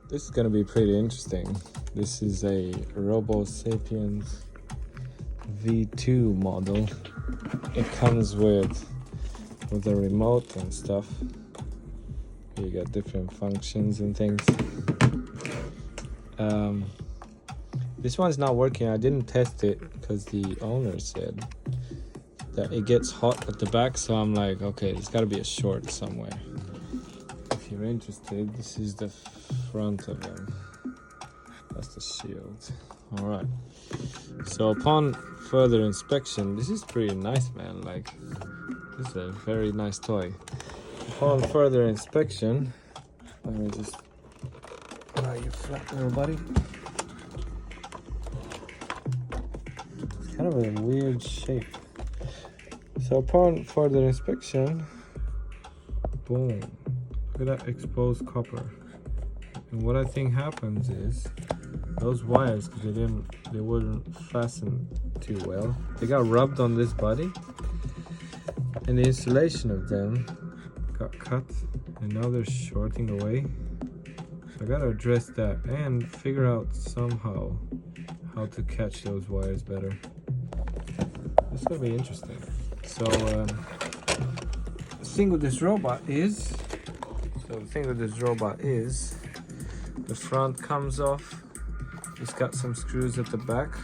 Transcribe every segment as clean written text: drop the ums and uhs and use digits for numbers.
This is gonna be pretty interesting. This is a Robosapien V2 model. It comes with a remote and stuff. You got different functions and things. This one's not working. I didn't test it because the owner said that it gets hot at the back, so I'm like, okay, there's got to be a short somewhere. If you're interested, this is the front of them. That's the shield. All right. So upon further inspection, this is pretty nice, man. Like, this is a very nice toy. Upon further inspection, let me just allow you flat, little buddy. It's kind of a weird shape. So upon further inspection, boom, look at that exposed copper. And what I think happens is those wires, because they wouldn't fasten too well, they got rubbed on this body, and the insulation of them got cut, and now they're shorting away. So I gotta address that and figure out somehow how to catch those wires better. This is gonna be interesting. So the thing with this robot is, the front comes off. It's got some screws at the back.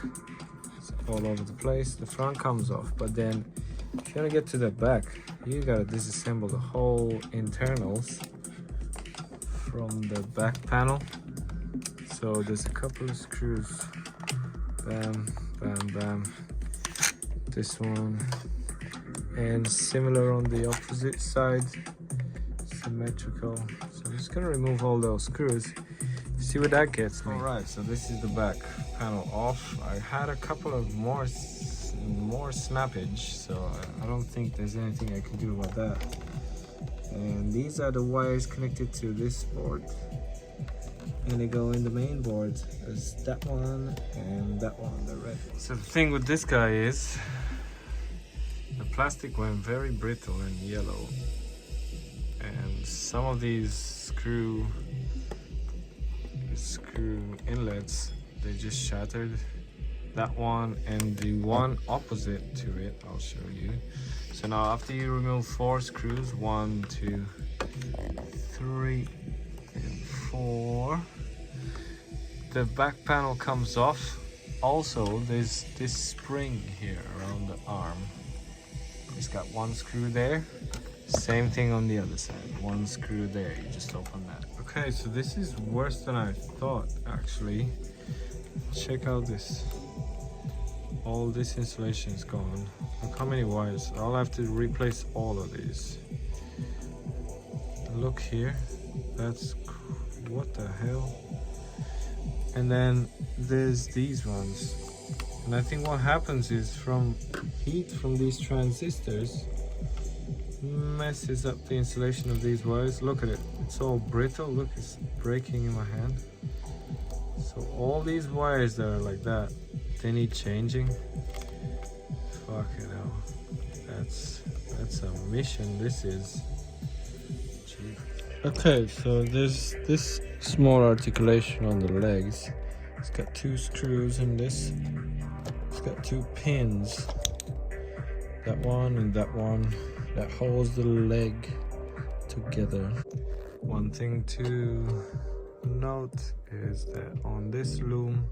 It's all over the place. The front comes off, but then if you want to get to the back, you gotta disassemble the whole internals from the back panel. So there's a couple of screws. Bam, bam, bam. This one. And similar on the opposite side. Symmetrical. So I'm just gonna remove all those screws. See what that gets me. Alright, so this is the back panel off. I had a couple of more snappage, so I don't think there's anything I can do about that. And these are the wires connected to this board, and they go in the main board. There's that one and that one, the red one. So the thing with this guy is the plastic went very brittle and yellow, and some of these screw inlets, they just shattered. That one and the one opposite to it, I'll show you. So now after you remove 4 screws, 1, 2, 3 and 4, the back panel comes off. Also there's this spring here around the arm. It's got 1 screw there. Same thing on the other side, 1 screw there. You just open that. Okay, so this is worse than I thought, actually. Check out this. All this insulation is gone. Look how many wires. I'll have to replace all of these. Look here. That's, what the hell? And then there's these ones. And I think what happens is from heat from these transistors messes up the insulation of these wires. Look at it, it's all brittle. Look, it's breaking in my hand. So all these wires that are like that, they need changing. Fucking hell, that's a mission. This is. Gee. Okay, so there's this small articulation on the legs. It's got 2 screws in this. It's got 2 pins, that one and that one, that holds the leg together. One thing to note is that on this loom,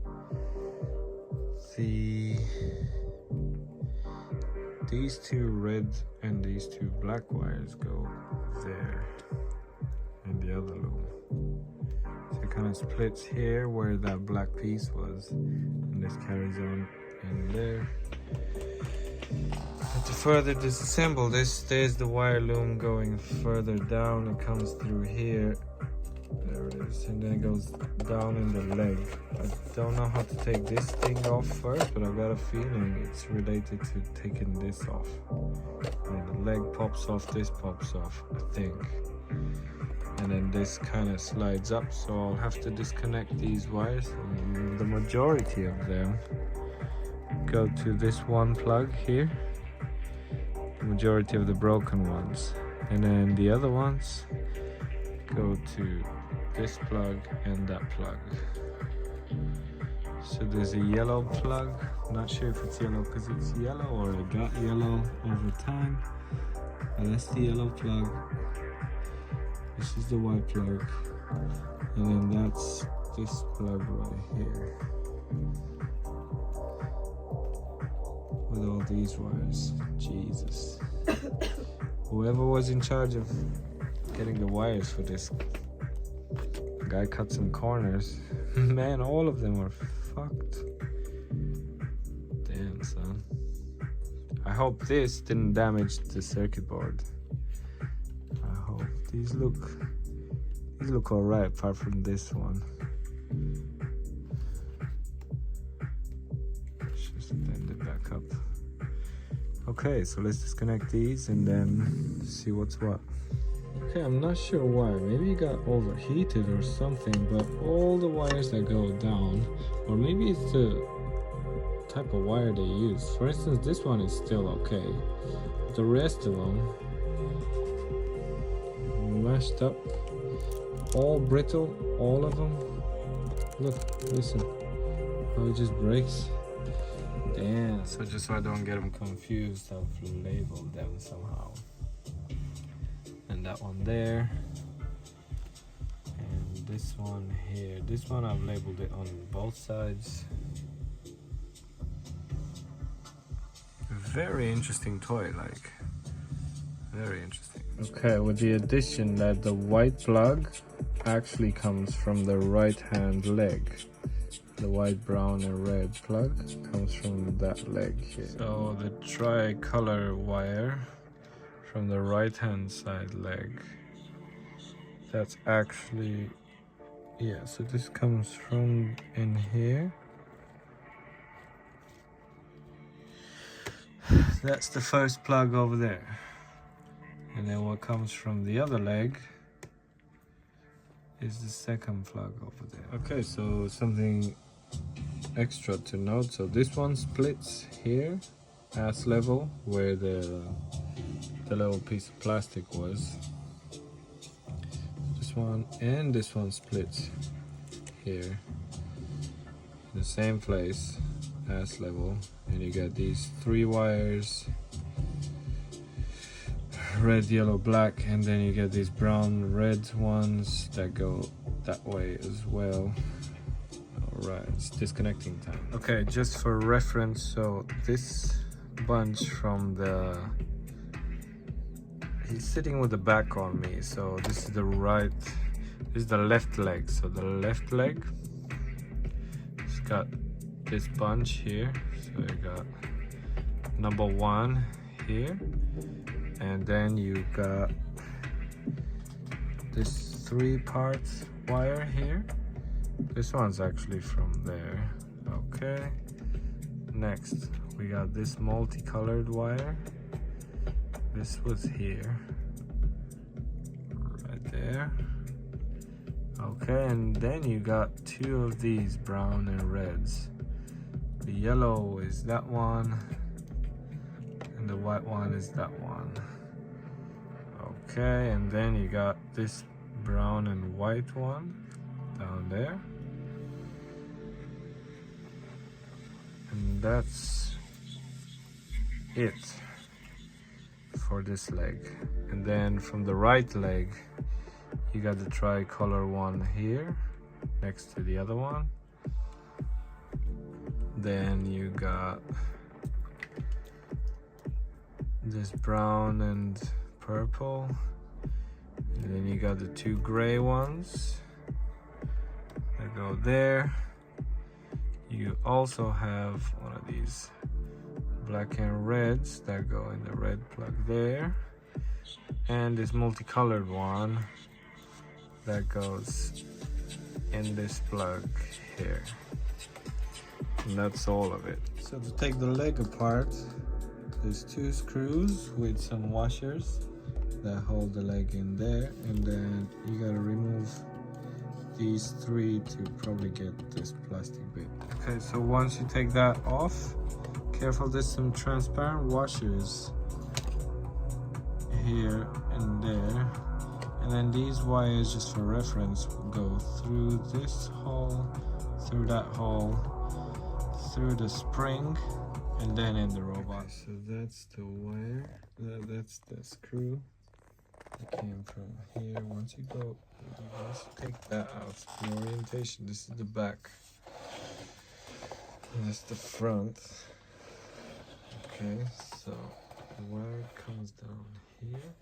these 2 red and these 2 black wires go there in the other loom. So it kind of splits here where that black piece was, and this carries on in there. But to further disassemble this, there's the wire loom going further down. It comes through here. There it is, and then it goes down in the leg. I don't know how to take this thing off first, but I've got a feeling it's related to taking this off. And the leg pops off, this pops off, I think. And then this kind of slides up, so I'll have to disconnect these wires. And the majority of them go to this one plug here. The majority of the broken ones. And then the other ones go to this plug and that plug. So there's a yellow plug. Not sure if it's yellow because it's yellow or it got yellow over time. But that's the yellow plug. This is the white plug. And then that's this plug right here. With all these wires. Jesus. Whoever was in charge of getting the wires for this guy cut some corners. Man, all of them are fucked. Damn, son. I hope this didn't damage the circuit board. I hope these look alright apart from this one. Let's just bend it back up. Okay, so let's disconnect these and then see what's what. Okay, I'm not sure why. Maybe it got overheated or something, but all the wires that go down, or maybe it's the type of wire they use. For instance, this one is still okay. The rest of them, mashed up, all brittle, all of them. Look, listen, how it just breaks. Damn, so just so I don't get them confused, I've labeled them somehow. And that one there, and this one here. This one I've labeled it on both sides. Very interesting toy, like, very interesting. Okay, with the addition that the white plug actually comes from the right hand leg. The white, brown and red plug comes from that leg here. So the tricolor wire from the right hand side leg, that's actually, yeah, so this comes from in here. That's the first plug over there. And then what comes from the other leg is the second plug over there. Okay, so something extra to note. So this one splits here, ass level, where the little piece of plastic was. This one and this one splits here, in the same place, ass level, and you got these 3 wires, red, yellow, black, and then you get these brown, red ones that go that way as well. Alright, it's disconnecting time. Okay, just for reference, so this bunch from the, he's sitting with the back on me, so this is the right, this is the left leg. So the left leg, it's got this bunch here. So you got number 1 here, and then you got this 3 parts wire here. This one's actually from there. Okay, next we got this multicolored wire. This was here, right there. Okay, and then you got 2 of these, brown and reds. The yellow is that one, and the white one is that one. Okay, and then you got this brown and white one down there. And that's it for this leg. And then from the right leg, you got the tricolor one here next to the other one. Then you got this brown and purple, and then you got the 2 gray ones that go there. You also have one of these black and reds that go in the red plug there, and this multicolored one that goes in this plug here. And that's all of it. So to take the leg apart, there's 2 screws with some washers that hold the leg in there, and then you gotta remove these 3 to probably get this plastic bit. Okay, so once you take that off, careful, there's some transparent washers here and there, And then these wires, just for reference, will go through this hole, through that hole, through the spring, and then in the robot. Okay, so that's the wire, that's the screw that came from here. Once you go, let's take that out. The orientation, this is the back, and that's the front. Okay, so the wire comes down here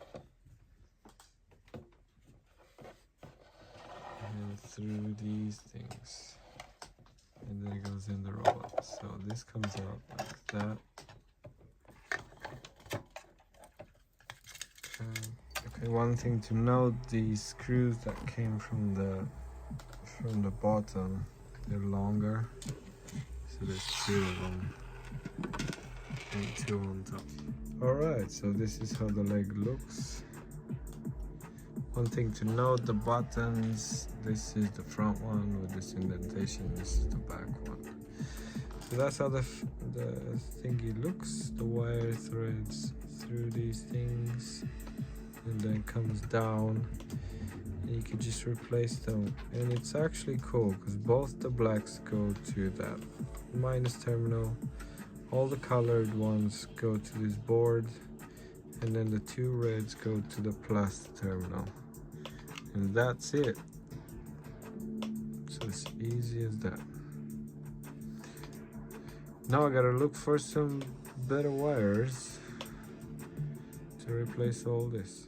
and through these things, and then it goes in the robot. So this comes out like that. Okay, one thing to note, these screws that came from the bottom, they're longer, so there's 2 of them and 2 on top. Alright, so this is how the leg looks. One thing to note, the buttons, this is the front one with this indentation, this is the back one. So that's how the thingy looks. The wire threads through these things and then comes down, and you can just replace them. And it's actually cool because both the blacks go to that minus terminal, all the colored ones go to this board, and then the 2 reds go to the plus terminal, and that's it. So it's easy as that. Now I gotta look for some better wires to replace all this.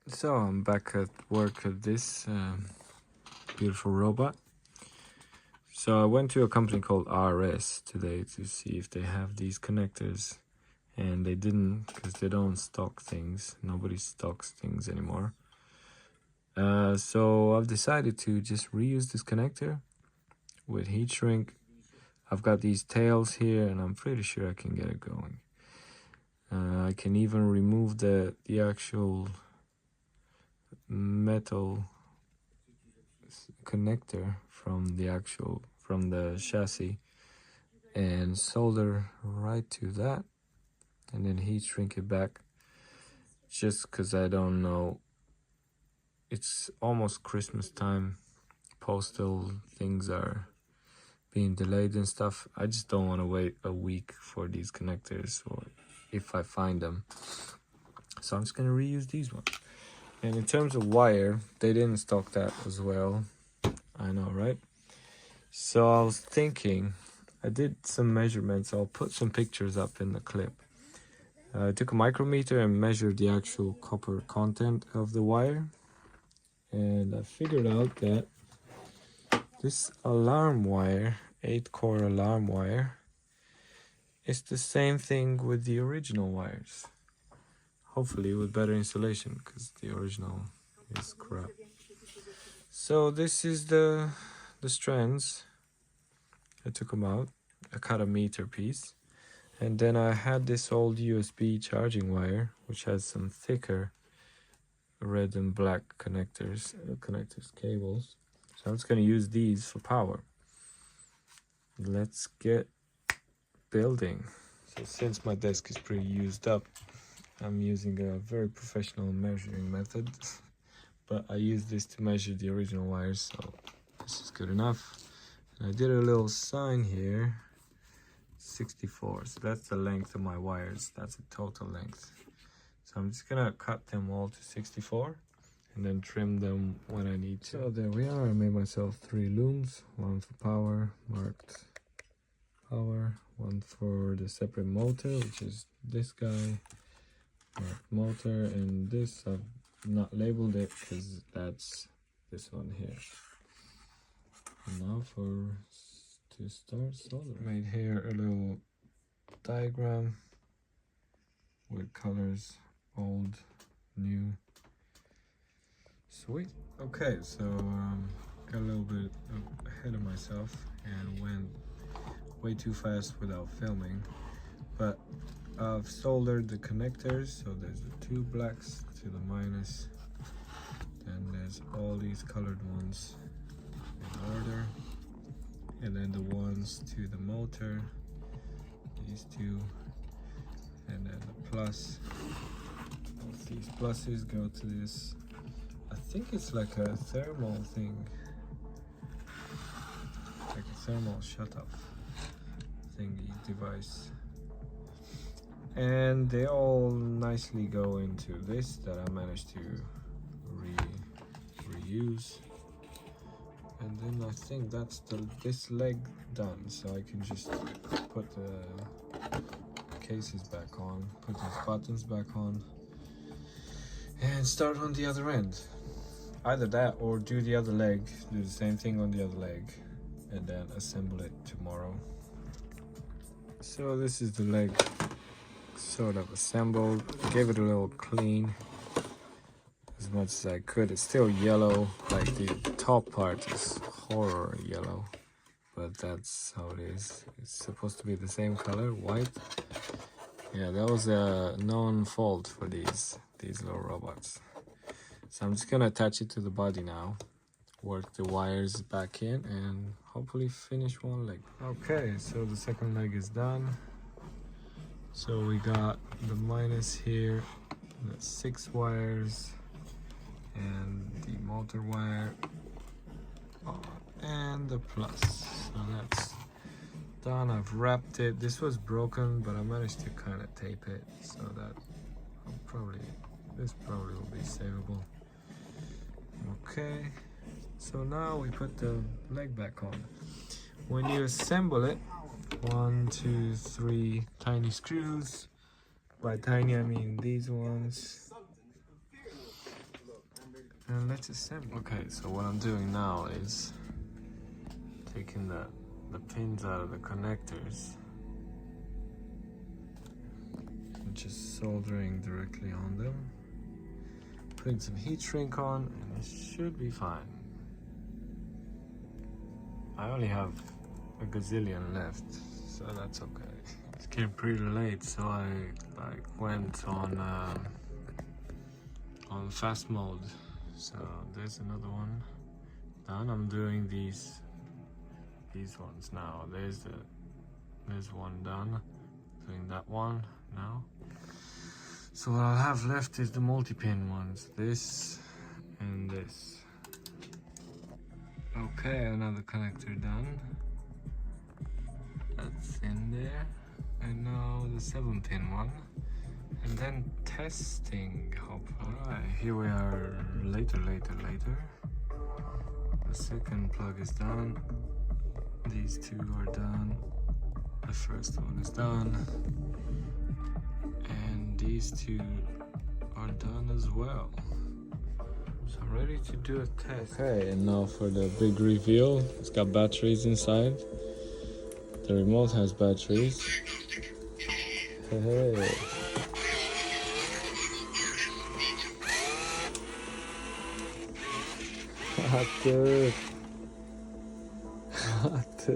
So I'm back at work at this beautiful robot. So I went to a company called RS today to see if they have these connectors, and they didn't because they don't stock things. Nobody stocks things anymore. So I've decided to just reuse this connector with heat shrink. I've got these tails here and I'm pretty sure I can get it going. I can even remove the actual metal connector from the chassis and solder right to that, and then heat shrink it back, just because I don't know, it's almost Christmas time, postal things are being delayed and stuff. I just don't want to wait a week for these connectors, or if I find them, so I'm just gonna reuse these ones. And in terms of wire, they didn't stock that as well. I know, right? So I was thinking, I did some measurements. I'll put some pictures up in the clip. I took a micrometer and measured the actual copper content of the wire. And I figured out that this alarm wire, 8-core alarm wire, is the same thing with the original wires. Hopefully with better insulation, because the original is crap. So this is the strands. I took them out. I cut a meter piece. And then I had this old USB charging wire, which has some thicker red and black cables. So I'm just going to use these for power. let's get building. So since my desk is pretty used up, I'm using a very professional measuring method, but I use this to measure the original wires, so this is good enough. And I did a little sign here, 64, so that's the length of my wires. That's the total length. So I'm just gonna cut them all to 64 and then trim them when I need to. So there we are. I made myself 3 looms, one for power, marked power, one for the separate motor, which is this guy, marked motor, and this I've not labeled it because that's this one here. And now to start soldering. Made here a little diagram with colors, old, new. Sweet. Okay, so got a little bit ahead of myself and went way too fast without filming, but I've soldered the connectors. So there's the 2 blacks to the minus, then there's all these colored ones in order, and then the ones to the motor, these 2, and then the plus. Both these pluses go to this, I think it's like a thermal thing, like a thermal shut-off thingy device, and they all nicely go into this that I managed to reuse. And then I think that's this leg done, so I can just put the cases back on, put these buttons back on, and start on the other end. Either that or do the other leg, do the same thing on the other leg, and then assemble it tomorrow. So this is the leg sort of assembled. Gave it a little clean as much as I could. It's still yellow, like the top part is horror yellow, but that's how it is. It's supposed to be the same color, white. Yeah, that was a known fault for these little robots. So I'm just gonna attach it to the body now, work the wires back in, and hopefully finish one leg. Okay, so the second leg is done. So we got the minus here, that's 6 wires, and the motor wire, and the plus. So that's done. I've wrapped it. This was broken, but I managed to kind of tape it so that this probably will be savable. Okay, so now we put the leg back on. When you assemble it, 1, 2, 3 tiny screws. By tiny I mean these ones. And let's assemble. Okay, so what I'm doing now is taking the pins out of the connectors and just soldering directly on them. Putting some heat shrink on, and it should be fine. I only have a gazillion left, so that's okay. It's getting pretty late, so I went on fast mode. So there's another one done. I'm doing these ones now. There's one done. Doing that one now. So what I'll have left is the multi-pin ones. This and this. Okay, another connector done. That's in there. And now the 7-pin one. And then testing, hopefully. Alright, here we are later. The second plug is done. These 2 are done. The first one is done. And these 2 are done as well. So I'm ready to do a test. Okay, and now for the big reveal. It's got batteries inside. The remote has batteries. Hey. Attı.